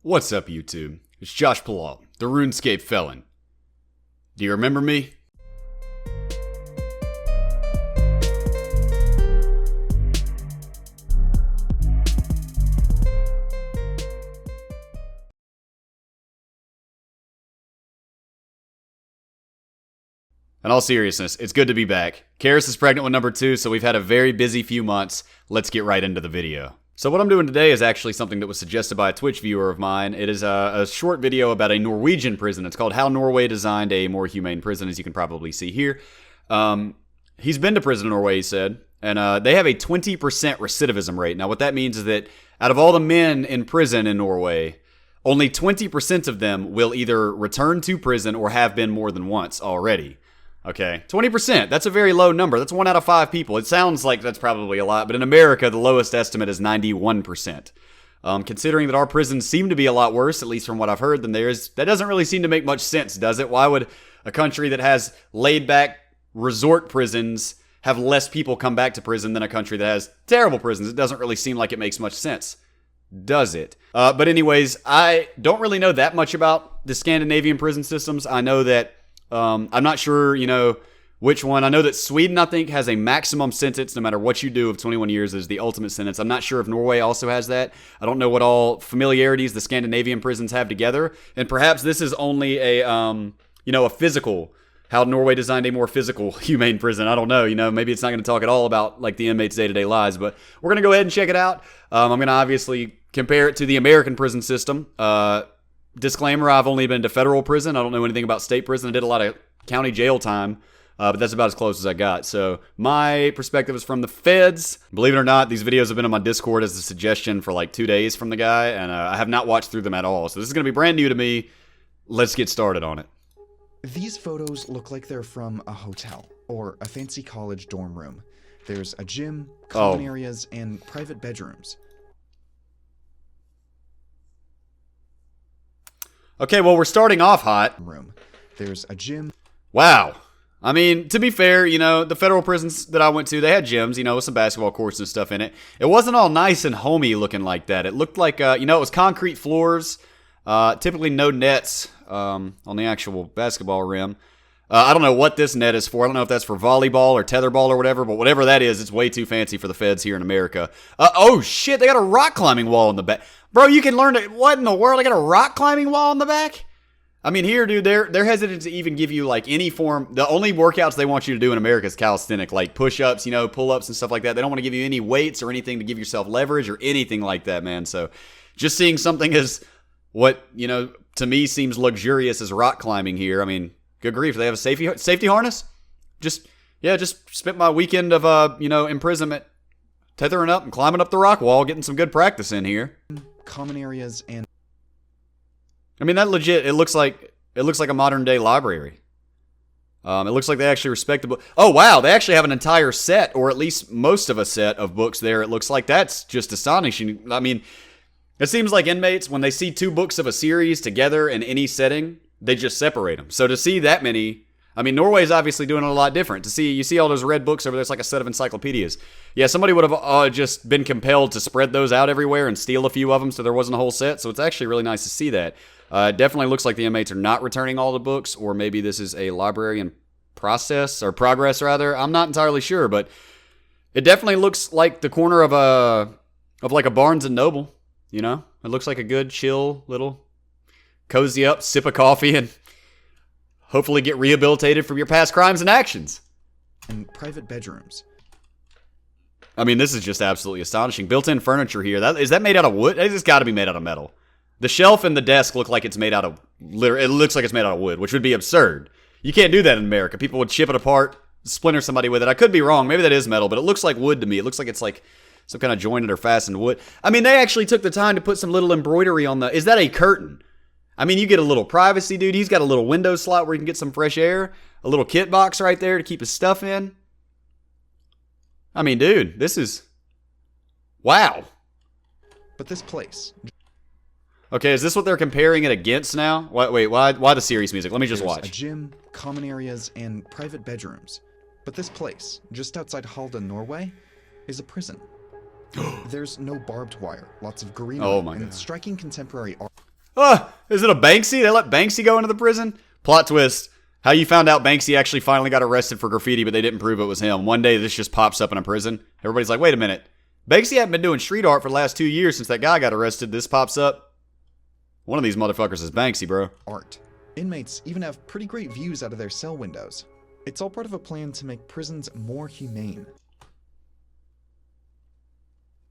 What's up, YouTube? It's Josh Pillault, the RuneScape felon. Do you remember me? In all seriousness, it's good to be back. Karis is pregnant with number 2, so we've had a very busy few months. Let's get right into the video. So what I'm doing today is actually something that was suggested by a Twitch viewer of mine. It is a short video about a Norwegian prison. It's called How Norway Designed a More Humane Prison, as you can probably see here. He's been to prison in Norway, he said, and they have a 20% recidivism rate. Now what that means is that out of all the men in prison in Norway, only 20% of them will either return to prison or have been more than once already. Okay, 20%. That's a very low number. That's 1 out of 5 people. It sounds like that's probably a lot, but in America, the lowest estimate is 91%. Considering that our prisons seem to be a lot worse, at least from what I've heard, than theirs, that doesn't really seem to make much sense, does it? Why would a country that has laid-back resort prisons have less people come back to prison than a country that has terrible prisons? It doesn't really seem like it makes much sense, does it? But anyways, I don't really know that much about the Scandinavian prison systems. I know that I'm not sure, which one. I know that Sweden, I think, has a maximum sentence, no matter what you do, of 21 years is the ultimate sentence. I'm not sure if Norway also has that. I don't know what all familiarities the Scandinavian prisons have together. And perhaps this is only a physical, how Norway designed a more physical, humane prison. I don't know. Maybe it's not going to talk at all about, like, the inmates' day-to-day lives. But we're going to go ahead and check it out. I'm going to obviously compare it to the American prison system. Disclaimer, I've only been to federal prison. I don't know anything about state prison. I did a lot of county jail time, but that's about as close as I got. So my perspective is from the feds. Believe it or not, these videos have been on my Discord as a suggestion for like 2 days from the guy, and I have not watched through them at all. So this is going to be brand new to me. Let's get started on it. These photos look like they're from a hotel or a fancy college dorm room. There's a gym, common areas, and private bedrooms. Okay, well, we're starting off hot. There's a gym. Wow. I mean, to be fair, the federal prisons that I went to, they had gyms, with some basketball courts and stuff in it. It wasn't all nice and homey looking like that. It looked like, it was concrete floors, typically no nets on the actual basketball rim. I don't know what this net is for. I don't know if that's for volleyball or tetherball or whatever, but whatever that is, it's way too fancy for the feds here in America. Oh, shit, they got a rock climbing wall in the back. Bro, you can learn it. What in the world? I got a rock climbing wall in the back? I mean, here, dude, they're hesitant to even give you, like, any form. The only workouts they want you to do in America is calisthenic, like push-ups, pull-ups and stuff like that. They don't want to give you any weights or anything to give yourself leverage or anything like that, man. So just seeing something as what, to me seems luxurious as rock climbing here. I mean, good grief. They have a safety harness? Just spent my weekend of, imprisonment tethering up and climbing up the rock wall, getting some good practice in here. Common areas and I mean, that legit, it looks like a modern day library. It looks like they actually respect the book. Oh, wow, they actually have an entire set, or at least most of a set of books there. It looks like that's just astonishing. I mean, it seems like inmates, when they see 2 books of a series together in any setting, they just separate them. So to see that many, I mean, Norway is obviously doing it a lot different. You see all those red books over there, it's like a set of encyclopedias. Yeah, somebody would have just been compelled to spread those out everywhere and steal a few of them so there wasn't a whole set. So it's actually really nice to see that. It definitely looks like the inmates are not returning all the books, or maybe this is a library in progress rather. I'm not entirely sure, but it definitely looks like the corner of like a Barnes and Noble, It looks like a good, chill, little cozy up, sip a coffee, and hopefully get rehabilitated from your past crimes and actions. And private bedrooms. I mean, this is just absolutely astonishing. Built-in furniture here. Is that made out of wood? It's got to be made out of metal. The shelf and the desk look like it's made out of... It looks like it's made out of wood, which would be absurd. You can't do that in America. People would chip it apart, splinter somebody with it. I could be wrong. Maybe that is metal, but it looks like wood to me. It looks like it's like some kind of jointed or fastened wood. I mean, they actually took the time to put some little embroidery on the... Is that a curtain? I mean, you get a little privacy, dude. He's got a little window slot where you can get some fresh air. A little kit box right there to keep his stuff in. I mean, dude, this is... Wow. But this place... Okay, is this what they're comparing it against now? Wait, why the serious music? Let me just watch. A gym, common areas, and private bedrooms. But this place, just outside Halden, Norway, is a prison. There's no barbed wire, lots of greenery, and striking contemporary art. Oh, is it a Banksy? They let Banksy go into the prison? Plot twist. How you found out Banksy actually finally got arrested for graffiti, but they didn't prove it was him. One day this just pops up in a prison. Everybody's like, wait a minute. Banksy hadn't been doing street art for the last 2 years since that guy got arrested. This pops up. One of these motherfuckers is Banksy, bro. Art. Inmates even have pretty great views out of their cell windows. It's all part of a plan to make prisons more humane.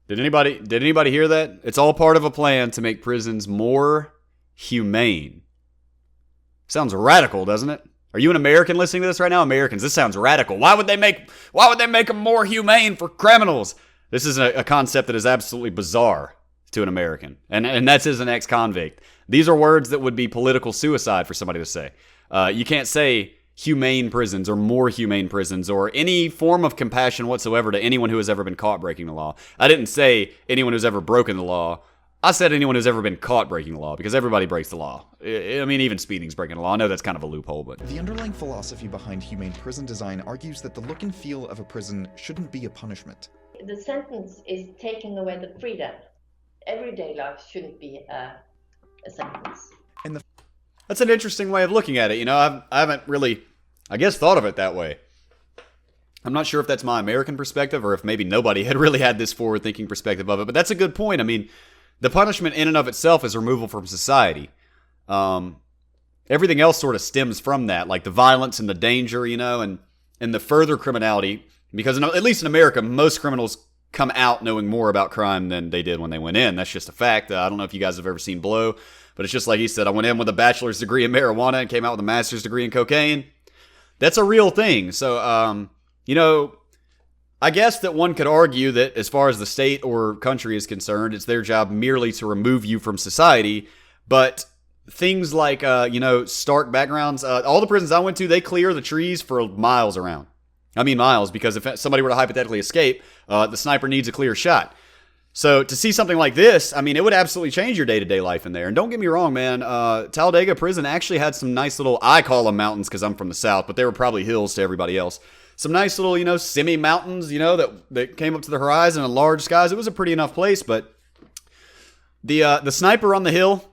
Did anybody hear that? It's all part of a plan to make prisons more humane. Sounds radical, doesn't it? Are you an American listening to this right now? Americans, this sounds radical. Why would they make them more humane for criminals? This is a concept that is absolutely bizarre to an American. And that's as an ex-convict. These are words that would be political suicide for somebody to say. You can't say humane prisons or more humane prisons or any form of compassion whatsoever to anyone who has ever been caught breaking the law. I didn't say anyone who's ever broken the law. I said anyone who's ever been caught breaking the law, because everybody breaks the law. I mean, even speeding's breaking the law. I know that's kind of a loophole, but... The underlying philosophy behind humane prison design argues that the look and feel of a prison shouldn't be a punishment. The sentence is taking away the freedom. Everyday life shouldn't be a sentence. That's an interesting way of looking at it. You know, I haven't really, I guess, thought of it that way. I'm not sure if that's my American perspective or if maybe nobody had really had this forward-thinking perspective of it, but that's a good point. I mean, the punishment in and of itself is removal from society. Everything else sort of stems from that, like the violence and the danger, you know, and the further criminality. Because at least in America, most criminals come out knowing more about crime than they did when they went in. That's just a fact. I don't know if you guys have ever seen Blow, but it's just like he said, I went in with a bachelor's degree in marijuana and came out with a master's degree in cocaine. That's a real thing. So, you know, I guess that one could argue that as far as the state or country is concerned, it's their job merely to remove you from society. But things like, you know, stark backgrounds, all the prisons I went to, they clear the trees for miles around. I mean miles, because if somebody were to hypothetically escape, the sniper needs a clear shot. So to see something like this, I mean, it would absolutely change your day-to-day life in there. And don't get me wrong, man, Talladega Prison actually had some nice little, I call them mountains because I'm from the South, but they were probably hills to everybody else. Some nice little, you know, semi-mountains, you know, that came up to the horizon and large skies. It was a pretty enough place, but the sniper on the hill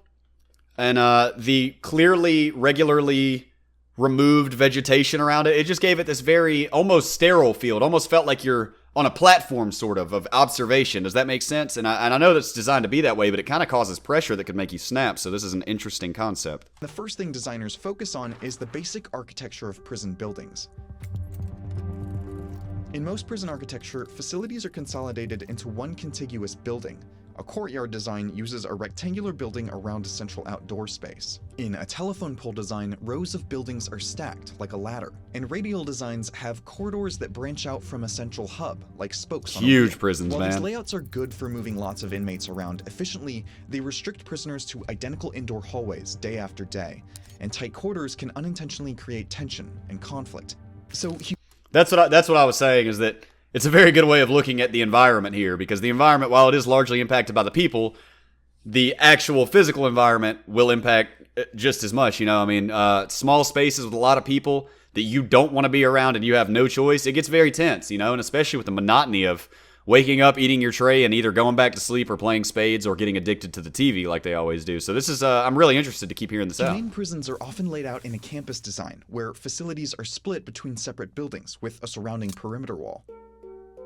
and the clearly, regularly removed vegetation around it, it just gave it this very almost sterile feel. It almost felt like you're on a platform sort of observation. Does that make sense? And I know that's designed to be that way, but it kind of causes pressure that could make you snap. So this is an interesting concept. The first thing designers focus on is the basic architecture of prison buildings. In most prison architecture, facilities are consolidated into one contiguous building. A courtyard design uses a rectangular building around a central outdoor space. In a telephone pole design, rows of buildings are stacked like a ladder, and radial designs have corridors that branch out from a central hub, like spokes on a wheel. Huge prisons, While man. these layouts are good for moving lots of inmates around efficiently, they restrict prisoners to identical indoor hallways day after day, and tight quarters can unintentionally create tension and conflict. So That's what I was saying, is that it's a very good way of looking at the environment here, because the environment, while it is largely impacted by the people, the actual physical environment will impact just as much. You know, I mean, small spaces with a lot of people that you don't want to be around and you have no choice, it gets very tense, you know, and especially with the monotony of waking up, eating your tray, and either going back to sleep or playing spades or getting addicted to the TV like they always do. So this is, I'm really interested to keep hearing this out. Humane prisons are often laid out in a campus design, where facilities are split between separate buildings with a surrounding perimeter wall.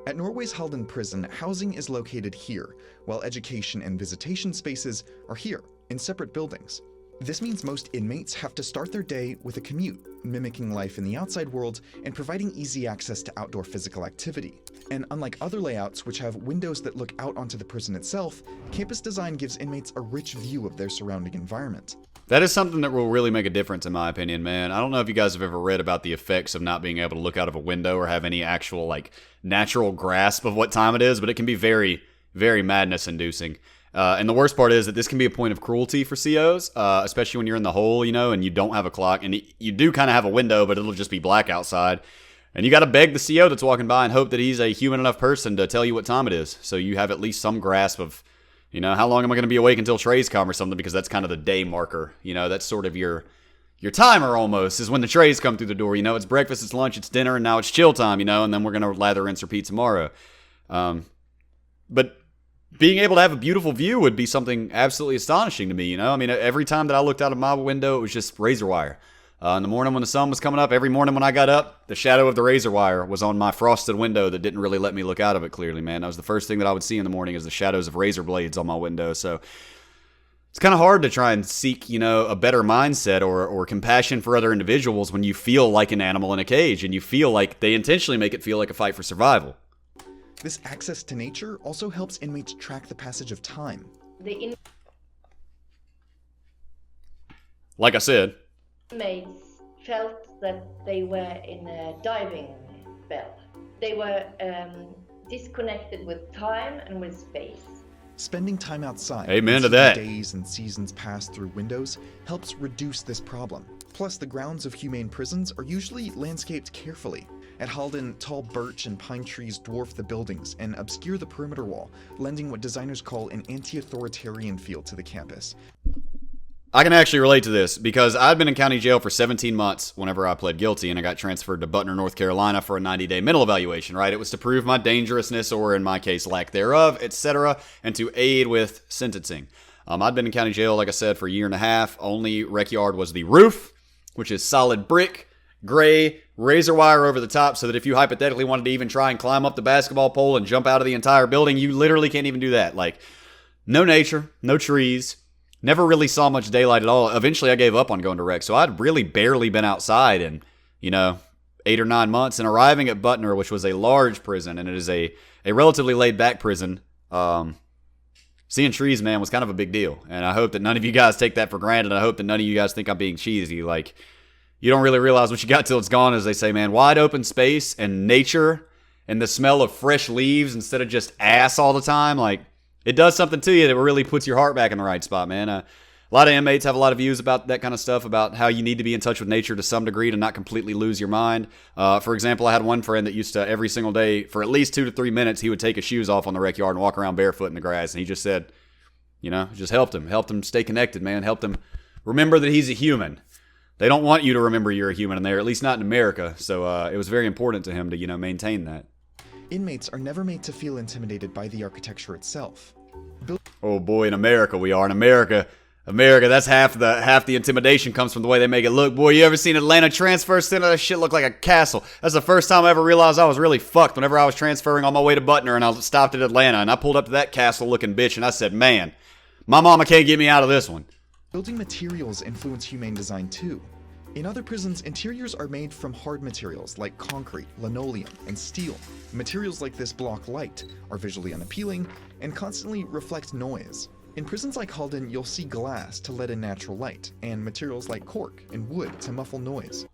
At Norway's Halden prison, housing is located here, while education and visitation spaces are here, in separate buildings. This means most inmates have to start their day with a commute, mimicking life in the outside world and providing easy access to outdoor physical activity. And unlike other layouts, which have windows that look out onto the prison itself, campus design gives inmates a rich view of their surrounding environment. That is something that will really make a difference, in my opinion, man. I don't know if you guys have ever read about the effects of not being able to look out of a window or have any actual, like, natural grasp of what time it is, but it can be very, very madness-inducing. And the worst part is that this can be a point of cruelty for COs, especially when you're in the hole, you know, and you don't have a clock. And you do kind of have a window, but it'll just be black outside. And you got to beg the CO that's walking by and hope that he's a human enough person to tell you what time it is. So you have at least some grasp of, you know, how long am I going to be awake until trays come or something, because that's kind of the day marker. You know, that's sort of your timer almost, is when the trays come through the door. You know, it's breakfast, it's lunch, it's dinner, and now it's chill time, you know, and then we're going to lather, rinse, repeat tomorrow. But being able to have a beautiful view would be something absolutely astonishing to me, you know? I mean, every time that I looked out of my window, it was just razor wire. In the morning when the sun was coming up, every morning when I got up, the shadow of the razor wire was on my frosted window that didn't really let me look out of it clearly, man. That was the first thing that I would see in the morning is the shadows of razor blades on my window. So it's kind of hard to try and seek, you know, a better mindset or compassion for other individuals when you feel like an animal in a cage and you feel like they intentionally make it feel like a fight for survival. This access to nature also helps inmates track the passage of time. Like I said, inmates felt that they were in a diving bell. They were disconnected with time and with space. Spending time outside, amen to seeing that. Days and seasons pass through windows helps reduce this problem. Plus, the grounds of humane prisons are usually landscaped carefully. At Halden, tall birch and pine trees dwarf the buildings and obscure the perimeter wall, lending what designers call an anti-authoritarian feel to the campus. I can actually relate to this because I'd been in county jail for 17 months whenever I pled guilty and I got transferred to Butner, North Carolina for a 90-day mental evaluation, right? It was to prove my dangerousness or, in my case, lack thereof, etc., and to aid with sentencing. I'd been in county jail, like I said, for a year and a half. Only rec yard was the roof, which is solid brick, gray, razor wire over the top so that if you hypothetically wanted to even try and climb up the basketball pole and jump out of the entire building, you literally can't even do that. Like, no nature, no trees. Never really saw much daylight at all. Eventually, I gave up on going to rec, so I'd really barely been outside in, 8 or 9 months. And arriving at Butner, which was a large prison, and it is a relatively laid-back prison, seeing trees, man, was kind of a big deal. And I hope that none of you guys take that for granted. I hope that none of you guys think I'm being cheesy. Like, you don't really realize what you got till it's gone, as they say, man. Wide open space and nature and the smell of fresh leaves instead of just ass all the time, like, it does something to you that really puts your heart back in the right spot, man. A lot of inmates have a lot of views about that kind of stuff, about how you need to be in touch with nature to some degree to not completely lose your mind. For example, I had one friend that used to, every single day, for at least 2 to 3 minutes, he would take his shoes off on the rec yard and walk around barefoot in the grass. And he just said, just helped him stay connected, man. Helped him remember that he's a human. They don't want you to remember you're a human in there, at least not in America. So it was very important to him to, maintain that. Inmates are never made to feel intimidated by the architecture itself. Oh boy, in America we are. In America, that's half the intimidation comes from the way they make it look. Boy, you ever seen Atlanta Transfer Center? That shit looked like a castle. That's the first time I ever realized I was really fucked whenever I was transferring on my way to Butner and I stopped at Atlanta and I pulled up to that castle-looking bitch and I said, man, my mama can't get me out of this one. Building materials influence humane design too. In other prisons, interiors are made from hard materials like concrete, linoleum, and steel. Materials like this block light, are visually unappealing, and constantly reflect noise. In prisons like Halden, you'll see glass to let in natural light, and materials like cork and wood to muffle noise.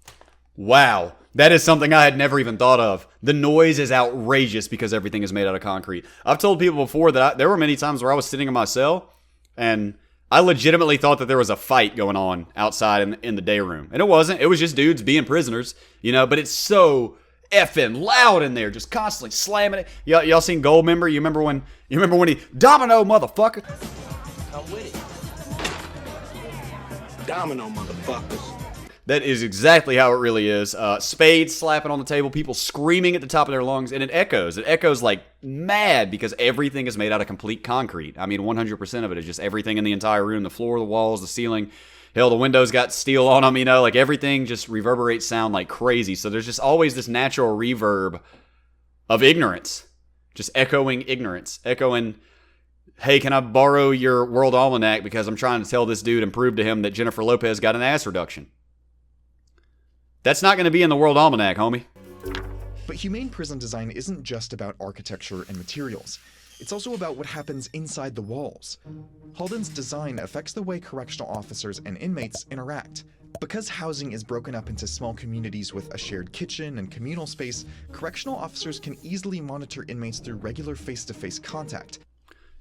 Wow, that is something I had never even thought of. The noise is outrageous because everything is made out of concrete. I've told people before that there were many times where I was sitting in my cell, and I legitimately thought that there was a fight going on outside in the day room. And it wasn't. It was just dudes being prisoners, but it's so effing loud in there, just constantly slamming it. Y'all seen Goldmember? You remember when he, Domino, motherfucker? I'm with it. Domino, motherfuckers. That is exactly how it really is. Spades slapping on the table, people screaming at the top of their lungs, and it echoes. It echoes like mad because everything is made out of complete concrete. I mean, 100% of it is just everything in the entire room, the floor, the walls, the ceiling. Hell, the windows got steel on them, like everything just reverberates sound like crazy. So there's just always this natural reverb of ignorance, just echoing ignorance, echoing, hey, can I borrow your World Almanac because I'm trying to tell this dude and prove to him that Jennifer Lopez got an ass reduction. That's not going to be in the World Almanac, homie. But humane prison design isn't just about architecture and materials. It's also about what happens inside the walls. Halden's design affects the way correctional officers and inmates interact. Because housing is broken up into small communities with a shared kitchen and communal space, correctional officers can easily monitor inmates through regular face-to-face contact.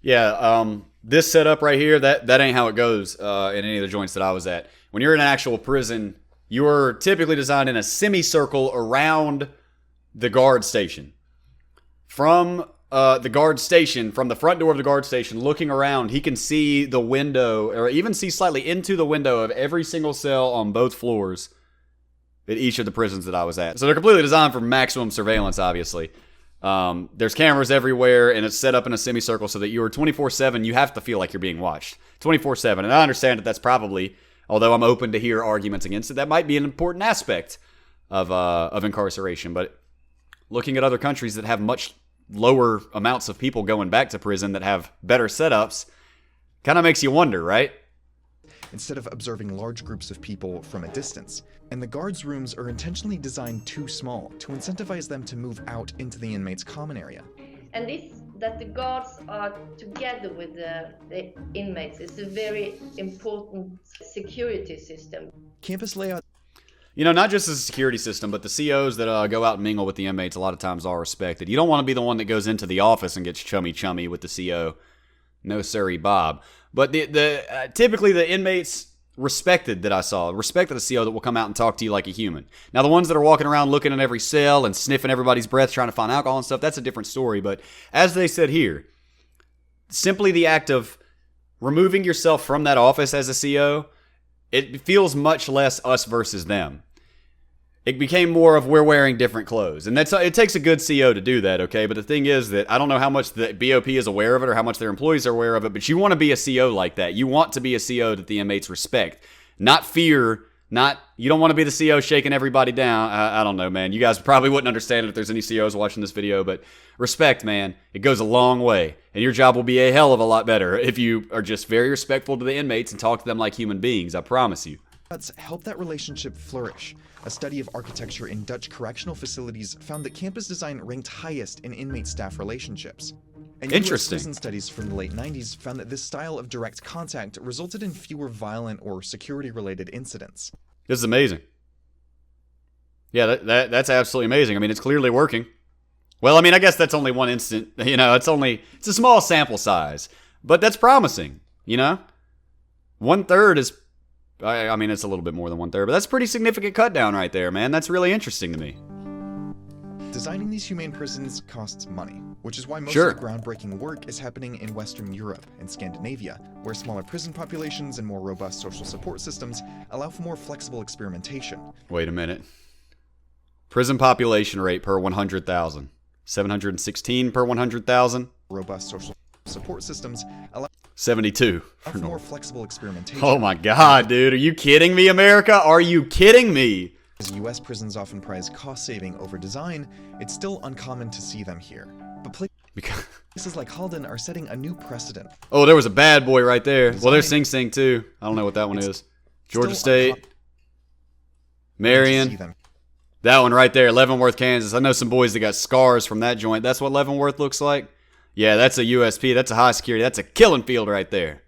Yeah, this setup right here, that ain't how it goes in any of the joints that I was at. When you're in an actual prison, you are typically designed in a semicircle around the guard station. From the guard station, from the front door of the guard station, looking around, he can see the window, or even see slightly into the window of every single cell on both floors at each of the prisons that I was at. So they're completely designed for maximum surveillance, obviously. There's cameras everywhere, and it's set up in a semicircle so that you are 24/7. You have to feel like you're being watched 24/7. And I understand that that's probably, although I'm open to hear arguments against it, that might be an important aspect of incarceration. But looking at other countries that have much lower amounts of people going back to prison that have better setups, kind of makes you wonder, right? Instead of observing large groups of people from a distance. And the guards' rooms are intentionally designed too small to incentivize them to move out into the inmates' common area. And this, that the guards are together with the inmates, is a very important security system. Campus layout. You know, not just as a security system, but the COs that go out and mingle with the inmates a lot of times are respected. You don't want to be the one that goes into the office and gets chummy with the CO. No siree, Bob. But typically the inmates respected the CO that will come out and talk to you like a human. Now, the ones that are walking around looking at every cell and sniffing everybody's breath, trying to find alcohol and stuff, that's a different story. But as they said here, simply the act of removing yourself from that office as a CO, it feels much less us versus them. It became more of we're wearing different clothes. And it takes a good CO to do that, okay? But the thing is that I don't know how much the BOP is aware of it or how much their employees are aware of it, but you want to be a CO like that. You want to be a CO that the inmates respect. Not fear, you don't want to be the CO shaking everybody down. I don't know, man. You guys probably wouldn't understand it if there's any COs watching this video, but respect, man. It goes a long way. And your job will be a hell of a lot better if you are just very respectful to the inmates and talk to them like human beings. I promise you. Let's help that relationship flourish. A study of architecture in Dutch correctional facilities found that campus design ranked highest in inmate-staff relationships. And Interesting. US prison studies from the late 90s found that this style of direct contact resulted in fewer violent or security-related incidents. This is amazing. Yeah, that's absolutely amazing. I mean, it's clearly working. Well, I mean, I guess that's only one instant. You know, it's a small sample size. But that's promising, you know? 1/3 is... I mean, it's a little bit more than 1/3, but that's a pretty significant cut down right there, man. That's really interesting to me. Designing these humane prisons costs money, which is why most Sure. of the groundbreaking work is happening in Western Europe and Scandinavia, where smaller prison populations and more robust social support systems allow for more flexible experimentation. Wait a minute. Prison population rate per 100,000. 716 per 100,000. Robust social support systems allow 72. for more flexible experimentation. Oh my God, dude. Are you kidding me, America? Are you kidding me? As US prisons often prize cost saving over design, it's still uncommon to see them here. But places like Halden are setting a new precedent. Oh, there was a bad boy right there. Well, there's Sing Sing too. I don't know what that one is. Georgia State. Marion. That one right there, Leavenworth, Kansas. I know some boys that got scars from that joint. That's what Leavenworth looks like? Yeah, that's a USP. That's a high security. That's a killing field right there.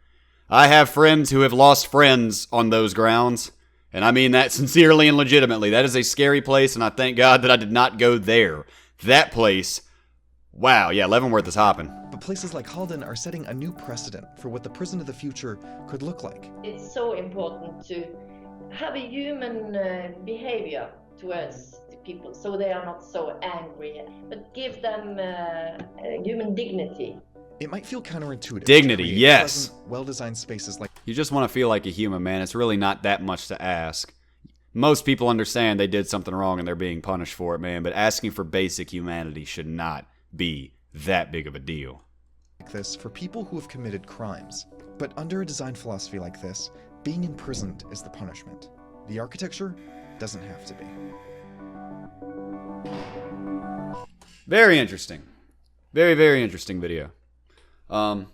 I have friends who have lost friends on those grounds, and I mean that sincerely and legitimately. That is a scary place, and I thank God that I did not go there. That place, wow, yeah, Leavenworth is hopping. But places like Halden are setting a new precedent for what the prison of the future could look like. It's so important to have a human behavior towards the people, so they are not so angry, but give them human dignity. It might feel counterintuitive. Dignity, to create yes. pleasant, well-designed spaces like You just want to feel like a human, man. It's really not that much to ask. Most people understand they did something wrong and they're being punished for it, man, but asking for basic humanity should not be that big of a deal. this for people who have committed crimes. But under a design philosophy like this, being imprisoned is the punishment. The architecture doesn't have to be. Very interesting. Very, very interesting video. I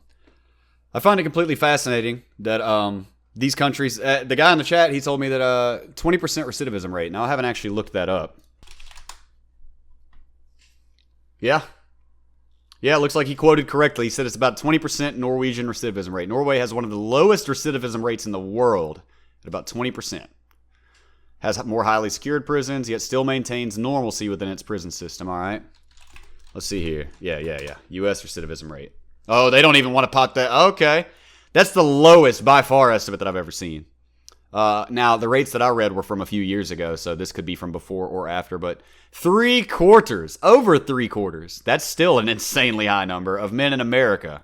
find it completely fascinating that these countries... the guy in the chat, he told me that 20% recidivism rate. Now, I haven't actually looked that up. Yeah. Yeah, it looks like he quoted correctly. He said it's about 20% Norwegian recidivism rate. Norway has one of the lowest recidivism rates in the world at about 20%. Has more highly secured prisons, yet still maintains normalcy within its prison system, all right? Let's see here. Yeah. U.S. recidivism rate. Oh, they don't even want to pot that. Okay. That's the lowest by far estimate that I've ever seen. Now, the rates that I read were from a few years ago, so this could be from before or after, but 3/4, over 3/4, that's still an insanely high number of men in America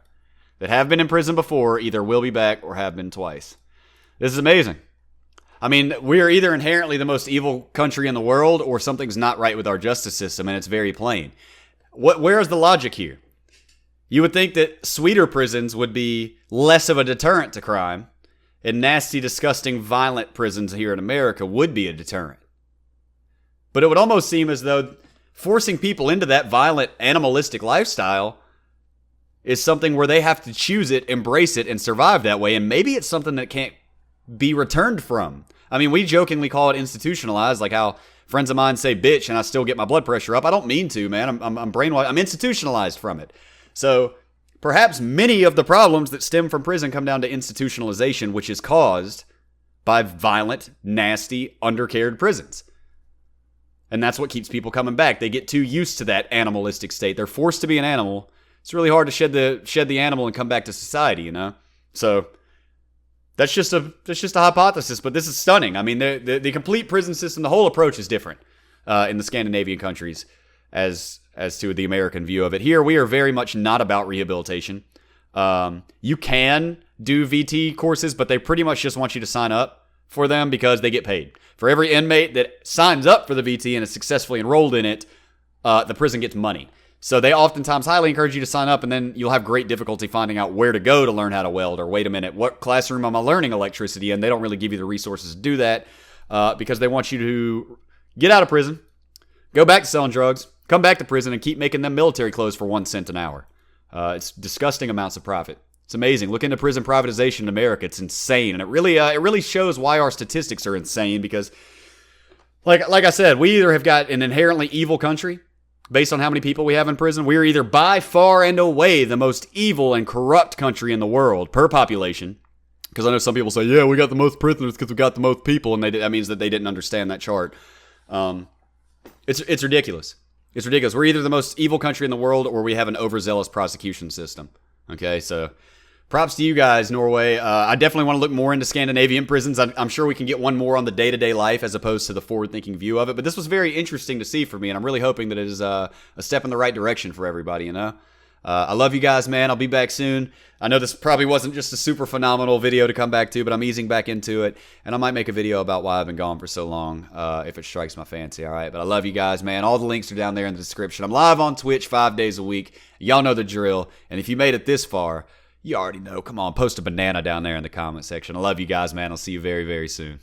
that have been in prison before, either will be back or have been twice. This is amazing. I mean, we are either inherently the most evil country in the world or something's not right with our justice system, and it's very plain. Where's the logic here? You would think that sweeter prisons would be less of a deterrent to crime, and nasty, disgusting, violent prisons here in America would be a deterrent. But it would almost seem as though forcing people into that violent, animalistic lifestyle is something where they have to choose it, embrace it, and survive that way, and maybe it's something that can't be returned from. I mean, we jokingly call it institutionalized, like how friends of mine say bitch and I still get my blood pressure up. I don't mean to, man. I'm brainwashed. I'm institutionalized from it. So perhaps many of the problems that stem from prison come down to institutionalization, which is caused by violent, nasty, undercared prisons. And that's what keeps people coming back. They get too used to that animalistic state. They're forced to be an animal. It's really hard to shed the animal and come back to society, you know? So that's just a hypothesis, but this is stunning. I mean, the complete prison system, the whole approach is different in the Scandinavian countries as to the American view of it. Here, we are very much not about rehabilitation. You can do VT courses, but they pretty much just want you to sign up for them because they get paid. For every inmate that signs up for the VT and is successfully enrolled in it, the prison gets money. So they oftentimes highly encourage you to sign up, and then you'll have great difficulty finding out where to go to learn how to weld, or wait a minute, what classroom am I learning electricity in? They don't really give you the resources to do that because they want you to get out of prison, go back to selling drugs, come back to prison, and keep making them military clothes for 1 cent an hour. It's disgusting amounts of profit. It's amazing. Look into prison privatization in America. It's insane, and it really shows why our statistics are insane because, like I said, we either have got an inherently evil country based on how many people we have in prison. We are either by far and away the most evil and corrupt country in the world per population. Because I know some people say, yeah, we got the most prisoners because we got the most people, and that means that they didn't understand that chart. It's ridiculous. It's ridiculous. We're either the most evil country in the world or we have an overzealous prosecution system. Okay, so props to you guys, Norway. I definitely want to look more into Scandinavian prisons. I'm sure we can get one more on the day-to-day life as opposed to the forward-thinking view of it. But this was very interesting to see for me, and I'm really hoping that it is a step in the right direction for everybody, you know? I love you guys, man. I'll be back soon. I know this probably wasn't just a super phenomenal video to come back to, but I'm easing back into it. And I might make a video about why I've been gone for so long if it strikes my fancy, all right? But I love you guys, man. All the links are down there in the description. I'm live on Twitch 5 days a week. Y'all know the drill. And if you made it this far, you already know. Come on, post a banana down there in the comment section. I love you guys, man. I'll see you very, very soon.